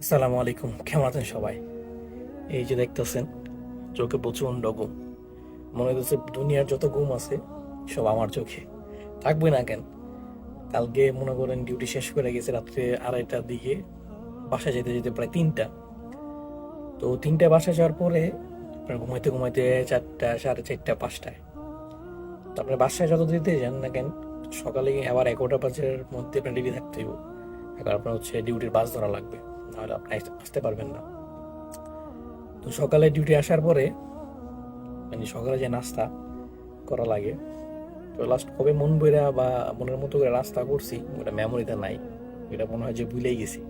আসসালামু আলাইকুম, কেমন আছেন সবাই? এই যে দেখতেছেন চোখে প্রচন্ড ঘুম। মনে হচ্ছে দুনিয়ার যত ঘুম আছে সব আমার চোখে। থাকবে না কেন? কালকে মনে করেন ডিউটি শেষ করে গেছে রাত্রে 2:30টার দিকে, বাসায় যেতে যেতে প্রায় 3টা। তো 3টা বাসায় যাওয়ার পরে আপনার ঘুমাইতে ঘুমাইতে 4টা, 4:30, 5টায়। তো আপনার বাসায় যত দিতে যান না কেন, সকালে আবার 11টা বাজের মধ্যে আপনার রেডি থাকতে হইব। এখন আপনার হচ্ছে ডিউটির বাস ধরা লাগবে, নাহলে আপনি আসতে পারবেন না। তো সকালে ডিউটি আসার পরে মানে সকালে যে নাস্তা করা লাগে, তো লাস্ট কবে মন বইরা বা মনের মতো করে নাস্তা করছি ওটা মেমোরিতে নাই। এটা মনে হয় যে ভুলেই গেছি।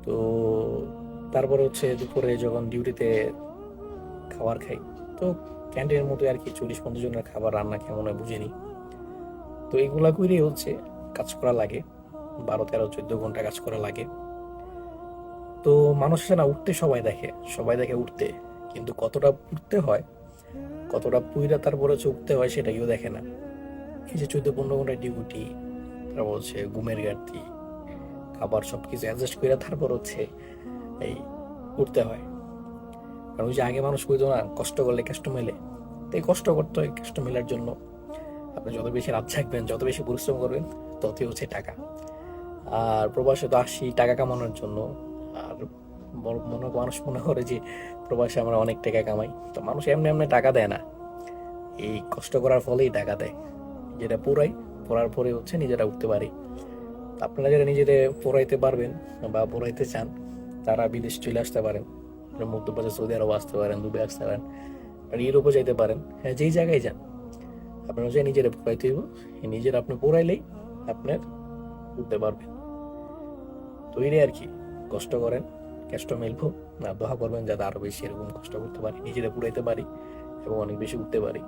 তো তারপরে হচ্ছে দুপুরে যখন ডিউটিতে খাবার খাই, তো ক্যান্টিনের মতো আর কি 40-50 জনের খাবার রান্না কেমন হয় বুঝিনি। তো এইগুলা করেই হচ্ছে কাজ করা লাগে, 12, 13, 14 ঘন্টা কাজ করা লাগে। তো মানুষ আছে না, উঠতে সবাই দেখে উঠতে, কিন্তু কতটা উঠতে হয়, কতটা পুইরা তারপরে হচ্ছে উঠতে হয় সেটা কেউ দেখে না। এই যে 14-15 ঘন্টা ডিউটি, তারপর হচ্ছে ঘুমের ঘাটতি, খাবার সবকিছু অ্যাডজাস্ট করে তারপর হচ্ছে এই উঠতে হয়। কারণ ওই যে আগে মানুষ কইতো না, কষ্ট করলে কষ্ট মেলে। তো এই কষ্ট করতে হয়, কষ্ট মেলার জন্য আপনি যত বেশি রাত জাগবেন, যত বেশি পরিশ্রম করবেন, ততই হচ্ছে টাকা। আর প্রবাসে তো আসি টাকা কামানোর জন্য। আর মানুষ মনে করে যে প্রবাসে আমরা অনেক টাকা কামাই, তো মানুষ এমনি এমনি টাকা দেয় না, এই কষ্ট করার ফলেই টাকা দেয়। যেটা পুরাই পড়ার পরে হচ্ছে নিজেরা উঠতে পারি। তো আপনারা যারা নিজেদের পড়াইতে পারবেন বা পড়াইতে চান, তারা বিদেশ চলে আসতে পারেন। মধ্যপ্রাচ্যে সৌদি আরব আসতে পারেন, দুবাই আসতে পারেন, আর ইউরোপও যাইতে পারেন। হ্যাঁ, যেই জায়গায় যান আপনারা যে নিজেরা পড়াইতে হইব, নিজেরা আপনি পড়াইলেই আপনার উঠতে পারবেন। তো এই আর কি, কষ্ট করেন, কষ্ট মিলবো। না দোয়া করবেন যাতে আরো বেশি এরকম কষ্ট করতে পারি, নিজেরা পড়াইতে পারি এবং অনেক বেশি উঠতে পারি।